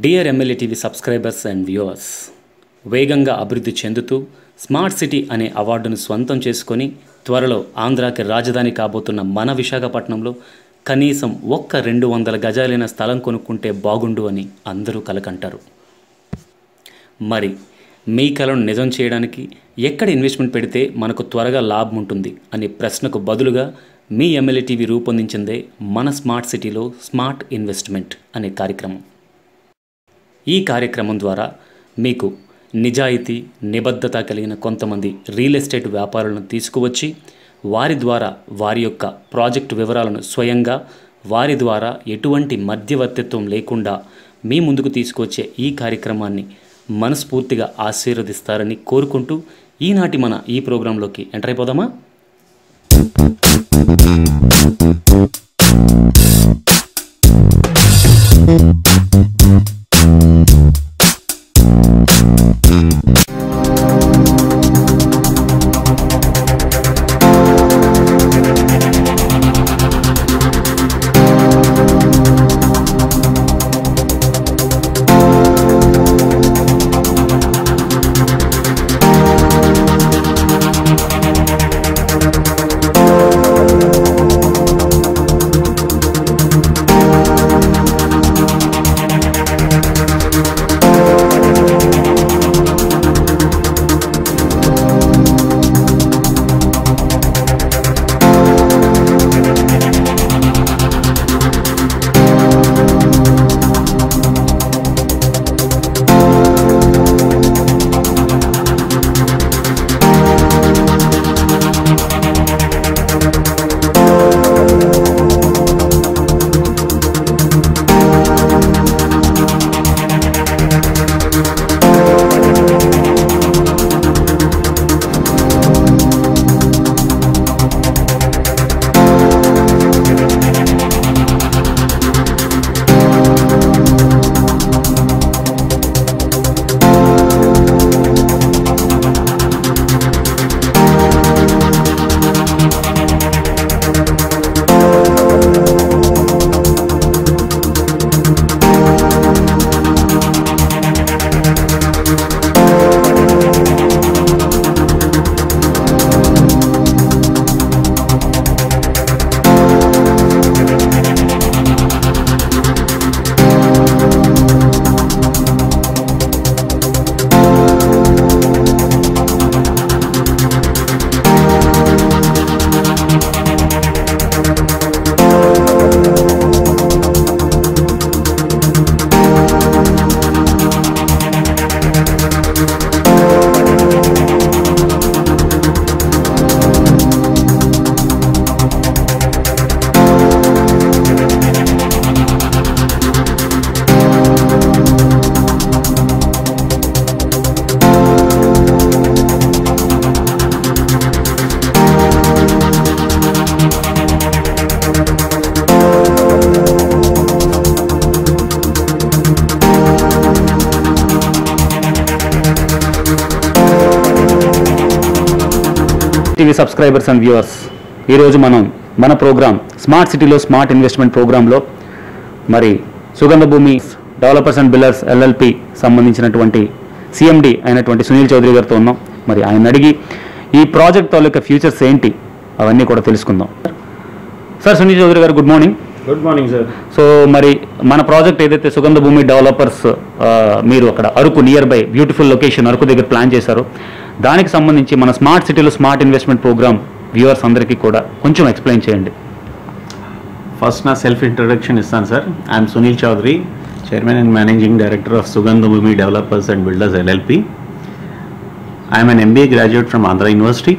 Dear MLA TV subscribers and viewers, వేగంగా అభివృద్ధి చెందుతూ స్మార్ట్ సిటీ అనే అవార్డును స్వంతం చేసుకొని త్వరలో ఆంధ్రాకి రాజధాని కాబోతున్న మన విశాఖపట్నంలో కనీసం 200 గజాలైన స్థలం కొనుక్కుంటే బాగుండు అని అందరూ కలకంటారు. మరి మీ కలను నిజం చేయడానికి ఎక్కడ ఇన్వెస్ట్మెంట్ పెడితే మనకు త్వరగా లాభం ఉంటుంది అనే ప్రశ్నకు బదులుగా మీ ఎమ్మెల్యే టీవీ రూపొందించిందే మన స్మార్ట్ సిటీలో స్మార్ట్ ఇన్వెస్ట్మెంట్ అనే కార్యక్రమం. ఈ కార్యక్రమం ద్వారా మీకు నిజాయితీ, నిబద్ధత కలిగిన కొంతమంది రియల్ ఎస్టేట్ వ్యాపారులను తీసుకువచ్చి వారి ద్వారా వారి యొక్క ప్రాజెక్టు వివరాలను స్వయంగా వారి ద్వారా ఎటువంటి మధ్యవర్తిత్వం లేకుండా మీ ముందుకు తీసుకొచ్చే ఈ కార్యక్రమాన్ని మనస్ఫూర్తిగా ఆశీర్వదిస్తారని కోరుకుంటూ ఈనాటి మన ఈ ప్రోగ్రాంలోకి ఎంటర్ అయిపోదామా? టీవీ సబ్స్క్రైబర్స్ అండ్ వ్యూవర్స్, ఈరోజు మనం మన ప్రోగ్రామ్ స్మార్ట్ సిటీలో స్మార్ట్ ఇన్వెస్ట్మెంట్ ప్రోగ్రాంలో మరి Sugandha Bhoomi developers and builders LLP సంబంధించినటువంటి సిఎండి అయినటువంటి సునీల్ చౌదరి గారితో ఉన్నాం. మరి ఆయన అడిగి ఈ ప్రాజెక్ట్ తాలూకా ఫ్యూచర్స్ ఏంటి అవన్నీ కూడా తెలుసుకుందాం. సార్, సునీల్ చౌదరి గారు, good morning. Good morning sir. So మరి మన ప్రాజెక్ట్ ఏదైతే సుగంధ భూమి డెవలపర్స్ మీరు అక్కడ Araku near by beautiful location Araku దగ్గర ప్లాన్ చేశారు, దానికి సంబంధించి మన స్మార్ట్ సిటీలో స్మార్ట్ ఇన్వెస్ట్మెంట్ ప్రోగ్రామ్ వ్యూవర్స్ అందరికీ కూడా కొంచెం ఎక్స్ప్లెయిన్ చేయండి. ఫస్ట్ నా సెల్ఫ్ ఇంట్రడక్షన్ ఇస్తాను sir. I'm Sunil Chaudhary, chairman and managing director of Sugandha Bhoomi developers and builders LLP. I'm an MBA graduate from Andhra University.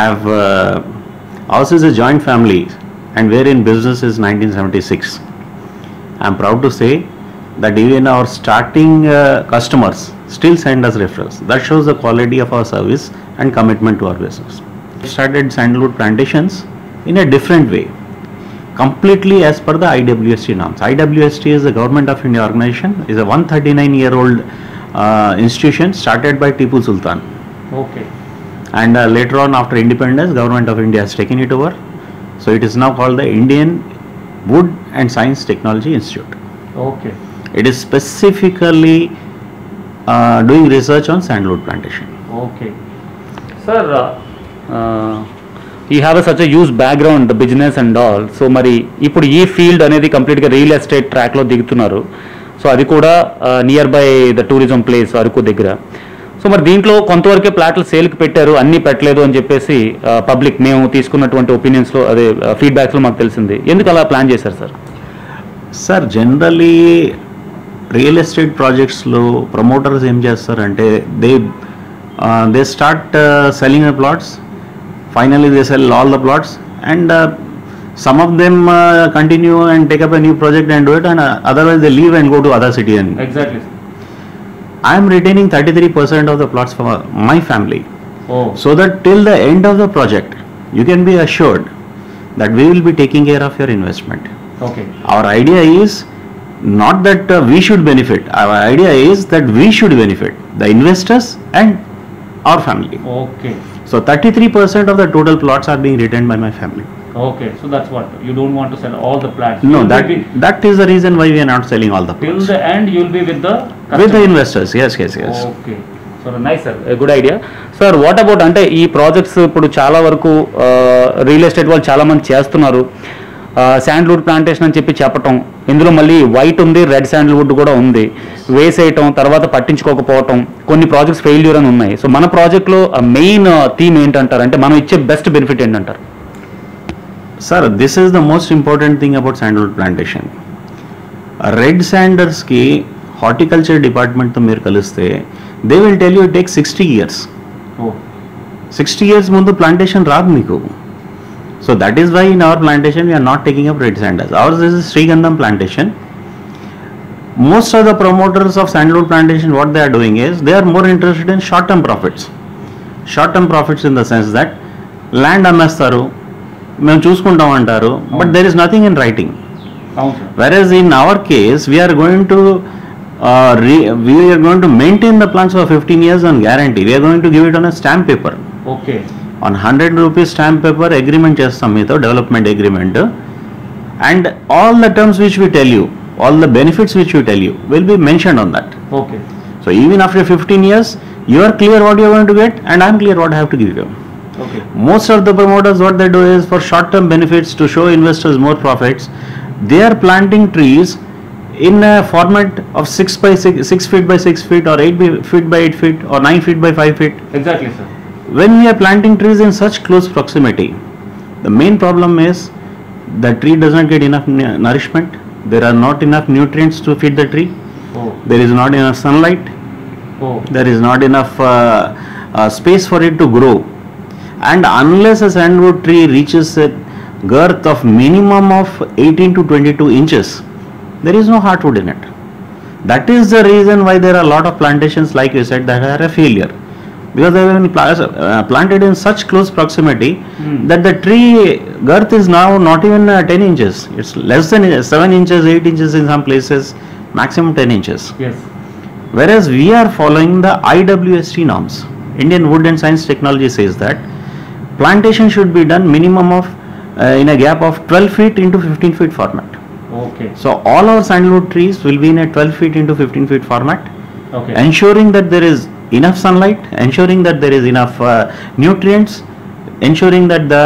I have ours is a joint family and we're in business is 1976. I'm proud to say that even our starting customers still send us referrals. That shows the quality of our service and commitment to our business. We started sandalwood plantations in a different way, completely as per the IWST norms. IWST is the Government of India organization, is a 139-year-old institution started by Tipu Sultan. Okay. And later on, after independence, Government of India has taken it over. So it is now called the Indian Wood and Science Technology Institute. Okay. It is specifically doing research on sandalwood plantation. Okay. Sir, you have such a huge background, the business and all. So మరి ఇప్పుడు ఈ field అనేది కంప్లీట్గా real estate ట్రాక్లో దిగుతున్నారు. So అది కూడా near by the tourism place Araku దగ్గర. సో మరి దీంట్లో కొంతవరకే ప్లాట్లు సేల్కి పెట్టారు, అన్నీ పెట్టలేదు అని చెప్పేసి పబ్లిక్ మేము తీసుకున్నటువంటి ఒపీనియన్స్లో అదే ఫీడ్బ్యాక్స్లో మాకు తెలిసింది. ఎందుకు అలా ప్లాన్ చేశారు sir? Sir generally real estate ప్రాజెక్ట్స్లో ప్రమోటర్స్ ఏం చేస్తారంటే they start selling the plots, finally they sell all the plots and some of them continue and take up a new project and do it, and otherwise they leave and go to other city. And exactly, I am retaining 33% of the plots for my family. Oh. So that till the end of the project you can be assured that we will be taking care of your investment. Okay. Our idea is not that we should benefit, our idea is that we should benefit, the investors and our family. Okay. So 33% of the total plots are being retained by my family. Okay, so that's what you don't want to sell all the plots. No, that is the reason why we are not selling all the plots. Till the end, you will be with the customer. With the investors. Yes. Okay, so nice sir, a good idea. Sir, what about అంటే ఈ projects ఇప్పుడు చాలా వరకు real estate వాళ్ళు చాలా మంది చేస్తున్నారు. Sandalwood plantation అని చెప్పటం, ఇందులో మళ్ళీ వైట్ ఉంది, రెడ్ శాండ్వుడ్ కూడా ఉంది, వేసేయటం తర్వాత పట్టించుకోకపోవటం, కొన్ని ప్రాజెక్ట్స్ ఫెయిల్యూర్ అని ఉన్నాయి. సో మన ప్రాజెక్ట్లో మెయిన్ థీమ్ ఏంటంటారు, అంటే మనం ఇచ్చే బెస్ట్ బెనిఫిట్ ఏంటంటారు? Sir, this is the most important thing about sandalwood plantation. Red sanders ki horticulture department to meer kaliste, they will tell you it takes 60 years. Oh. 60 years mundu plantation raad meeku. So that is why in our plantation we are not taking up red sanders. Ours is Srigandham plantation. Most of the promoters of sandalwood plantation, what they are doing is they are more interested in short term profits. Short term profits in the sense that land amestaru, మేము చూసుకుంటాం అంటారు, but there is nothing in writing. Whereas in our case we're going to maintain the plans for 15 years on guarantee. We're going to give it on a stamp paper. Okay, on 100 rupees stamp paper agreement చేస్తాం మీతో, development agreement, and all the terms which we tell you, all the benefits which we tell you will be mentioned on that. Okay, so even after 15 years you are clear what you are going to get and I am clear what I have to give you. Okay. Most of the promoters, what they do is for short term benefits to show investors more profits, they are planting trees in a format of 6 feet by 6 feet or 8 feet by 8 feet or 9 feet by 5 feet. Exactly, sir. When we are planting trees in such close proximity, the main problem is the tree does not get enough nourishment, there are not enough nutrients to feed the tree. Oh. There is not enough sunlight. Oh. There is not enough space for it to grow. And unless a sandalwood tree reaches a girth of minimum of 18 to 22 inches, there is no heartwood in it. That is the reason why there are a lot of plantations, like you said, that are a failure, because they have been planted in such close proximity that the tree girth is now not even 10 inches. It's less than 7 inches, 8 inches in some places, maximum 10 inches. Yes. Whereas we are following the IWST norms. Indian Wood and Science Technology says that plantation should be done minimum of in a gap of 12 feet into 15 feet format. Okay. So all our sandalwood trees will be in a 12 feet into 15 feet format. Okay. Ensuring that there is enough sunlight, ensuring that there is enough nutrients, ensuring that the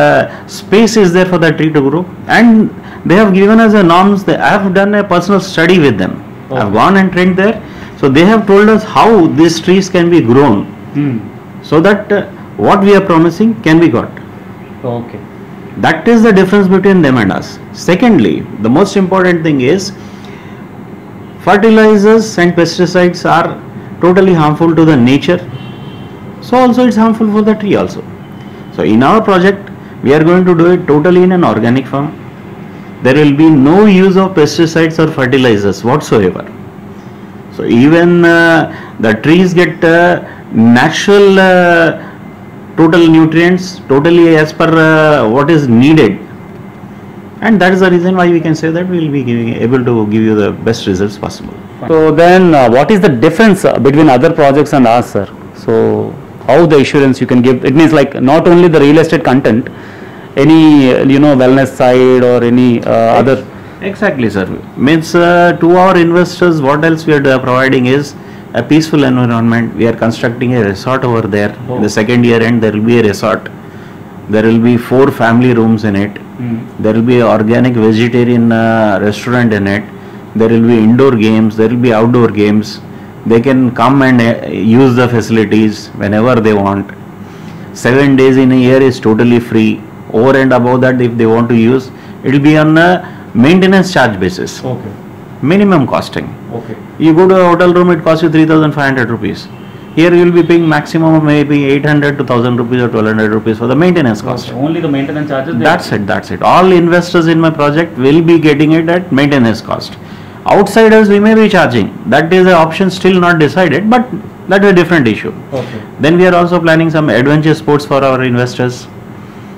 space is there for the tree to grow. And they have given us the norms. I have done a personal study with them. Okay. I have gone and trained there. So they have told us how these trees can be grown, so that what we are promising can be got. Okay. That is the difference between them and us. Secondly, the most important thing is fertilizers and pesticides are totally harmful to the nature. So also it's harmful for the tree also. So in our project, we are going to do it totally in an organic farm. There will be no use of pesticides or fertilizers whatsoever. So even the trees get natural total nutrients, totally as per what is needed, and that is the reason why we can say that we will be able to give you the best results possible. So then what is the difference between other projects and ours, sir? So how the assurance you can give? It means like not only the real estate content, any wellness side or any other. Exactly, sir. Means to our investors, what else we are providing is a peaceful environment. We are constructing a resort over there. Oh. The second year end, there will be a resort. There will be 4 family rooms in it. There will be organic vegetarian restaurant in it. There will be indoor games. There will be outdoor games. They can come and use the facilities whenever they want. 7 days in a year is totally free. Over and above that, if they want to use, it will be on a maintenance charge basis. Okay. Minimum costing. Okay. You go to a hotel room, it costs you 3,500 rupees. Here you will be paying maximum of maybe 800 to 1,000 rupees or 1,200 rupees for the maintenance cost. Okay. Only the maintenance charges. That's it. All investors in my project will be getting it at maintenance cost. Outsiders we may be charging. That is an option still not decided, but that is a different issue. Okay. Then we are also planning some adventure sports for our investors.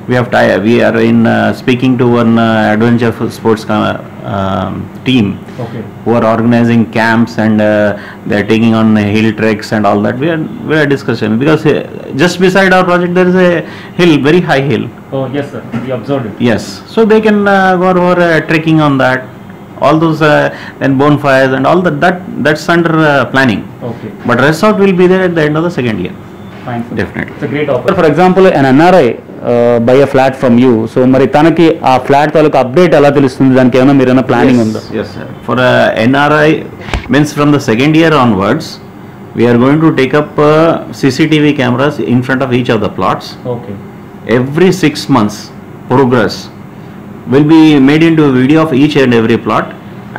We are in speaking to one adventure sports team Okay. who are organizing camps and they are taking on hill treks and all that. We are discussing because just beside our project there is a hill, very high hill. Oh yes, sir. We observed it. Yes, so they can go over trekking on that. All those then bonfires and all that's under planning. Okay. But resort will be there at the end of the second year. Fine, sir. Definitely. It's a great offer. For example, an NRI buy a flat from you. So మరి తనకి ఆ flat తాలూకు update ఎలా తెలుస్తుంది? దానికి ఏమైనా మీరైనా planning ఉందా? Yes, sir. For NRI means from the second year onwards, we are going to take up CCTV cameras in front of each of the plots. Okay. Every 6 months, progress will be made into a video of each and every plot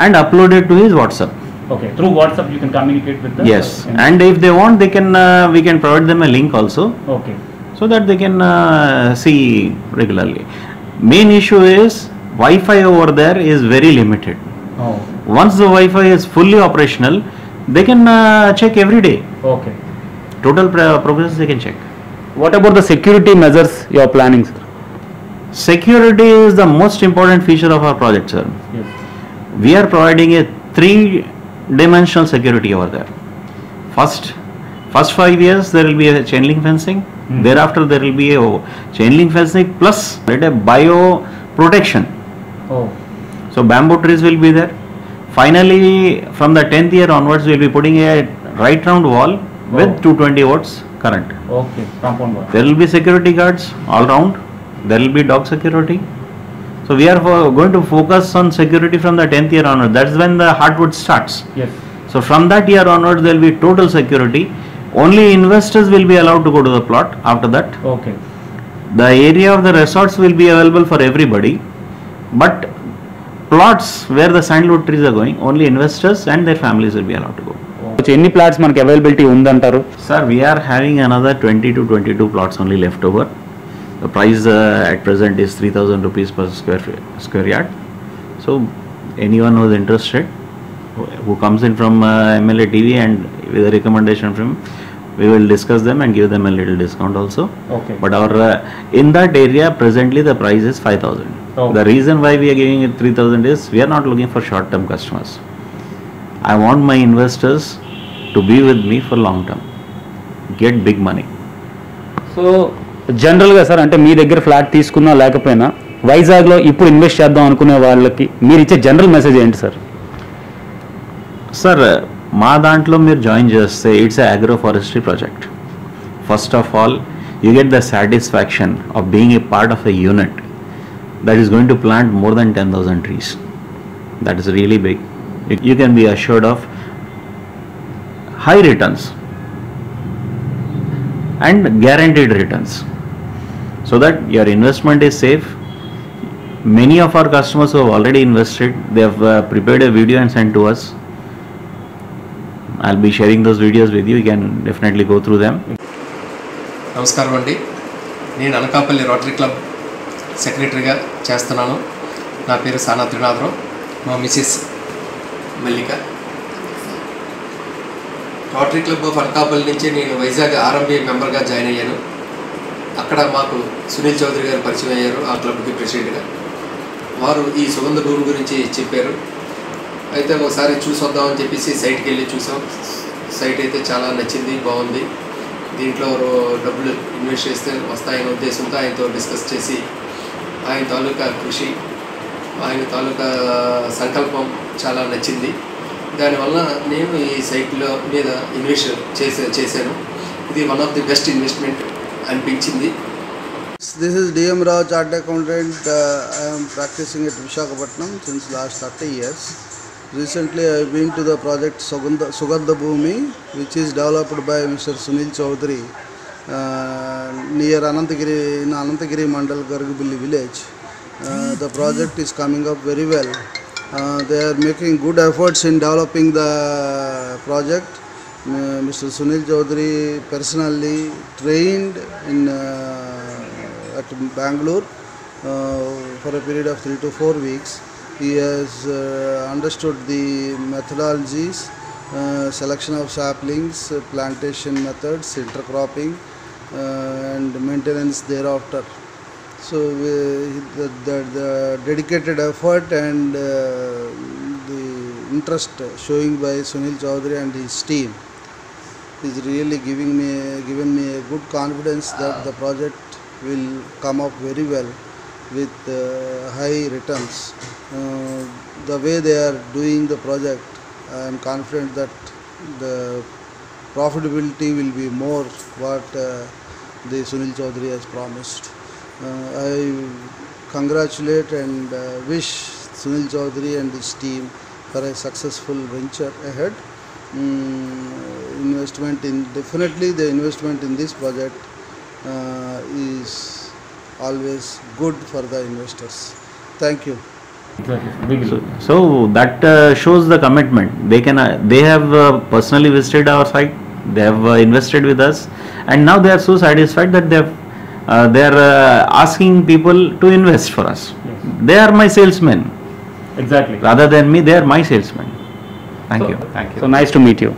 and uploaded to his WhatsApp. Okay. Through WhatsApp you can communicate with them. Yes, and if they want, they can we can provide them a link also, Okay. so that they can see regularly. Main issue is Wi-Fi over there is very limited. Oh. Once the Wi-Fi is fully operational, they can check every day. Okay. Total progress they can check. What about the security measures you are planning, sir? Security is the most important feature of our project, sir. Yes. We are providing a 3-dimensional security over there. First 5 years there will be a chain link fencing. Thereafter there will be a chain link fencing plus a bio protection. Oh. So bamboo trees will be there. Finally, from the 10th year onwards, we will be putting a right round wall with 220 volts current. Okay. Compound wall. There will be security guards all round. There will be dog security. So we are going to focus on security from the 10th year onwards. That's when the hardwood starts. Yes. So from that year onwards, there will be total security. Only investors will be allowed to go to the plot after that. Okay. The area of the resorts will be available for everybody. But plots where the sandalwood trees are going, only investors and their families will be allowed to go. ఎన్ని plots మనకి availability ఉందంటారు? Sir, we are having another 20 to 22 plots only left over. The price at present is 3,000 rupees per square yard. So anyone who is interested, who comes in from MLA TV and with a recommendation from him, we will discuss them and give them a little discount also. Okay. But our in that area presently the price is 5,000. Oh. The reason why we are giving it 3,000 is we are not looking for short term customers. I want my investors to be with me for long term, get big money. So జనరల్గా sir అంటే మీ దగ్గర flat తీసుకున్నా లేకపోయినా వైజాగ్లో ఇప్పుడు invest చేద్దాం అనుకునే వాళ్ళకి మీరు ఇచ్చే జనరల్ మెసేజ్ ఏంటి సార్? సార్ మా దాంట్లో మీరు జాయిన్ చేస్తే it's agro forestry project. First of all you get the satisfaction of being a part of a unit that is going to plant more than 10,000 trees. That is really big. You can be assured of high returns and guaranteed returns, so that your investment is safe. Many of our customers who have already invested, they have prepared a video and sent to us. I'll be sharing those videos with you. You can definitely go through them. నమస్కారం అండి, నేను Anakapalli rotary club సెక్రటరీగా చేస్తున్నాను. నా పేరు సానా త్రినాథరావు, మా Mrs Mallika. Rotary club of Anakapalli నుంచి నేను వైజాగ్ ఆర్ఎంబీ మెంబర్గా జాయిన్ అయ్యాను. అక్కడ మాకు సునీల్ చౌదరి గారు పరిచయం అయ్యారు, ఆ క్లబ్కి ప్రెసిడెంట్గా. వారు ఈ సుగంధ భూమి గురించి చెప్పారు. అయితే ఒకసారి చూసి వద్దామని చెప్పేసి సైట్కి వెళ్ళి చూసాం. సైట్ అయితే చాలా నచ్చింది, బాగుంది. దీంట్లో డబ్బులు ఇన్వెస్ట్ చేస్తే వస్తాయనే ఉద్దేశంతో ఆయనతో డిస్కస్ చేసి ఆయన తాలూకా కృషి ఆయన తాలూకా సంకల్పం చాలా నచ్చింది. దానివల్ల నేను ఈ సైట్లో మీద ఇన్వెస్ట్ చేశాను. ఇది one of the best investment అనిపించింది. This is DM Rao, Chartered Accountant. I am practicing at Visakhapatnam since last 30 years. Recently I have been to the project Sugandha Bhoomi, which is developed by Mr. Sunil Chaudhary near Anantagiri, in Anantagiri Mandal, Gargubili village. The project is coming up very well. They are making good efforts in developing the project. Mr. Sunil Chaudhary personally trained in at Bangalore for a period of 3 to 4 weeks. He has understood the methodologies, selection of saplings, plantation methods, intercropping, and maintenance thereafter. So the dedicated effort and the interest showing by Sunil Chaudhary and his team is really given me a good confidence that the project will come up very well with high returns. The way they are doing the project, I am confident that the profitability will be more what the Sunil Chaudhary has promised. I congratulate and wish Sunil Chaudhary and his team for a successful venture ahead. Definitely the investment in this project is always good for the investors. Thank you. So that shows the commitment. They have personally visited our site. They have invested with us, and now they are so satisfied that they are asking people to invest for us. Yes. They are my salesmen. Exactly. Rather than me, they are my salesmen. Thank you. Thank you. So nice to meet you.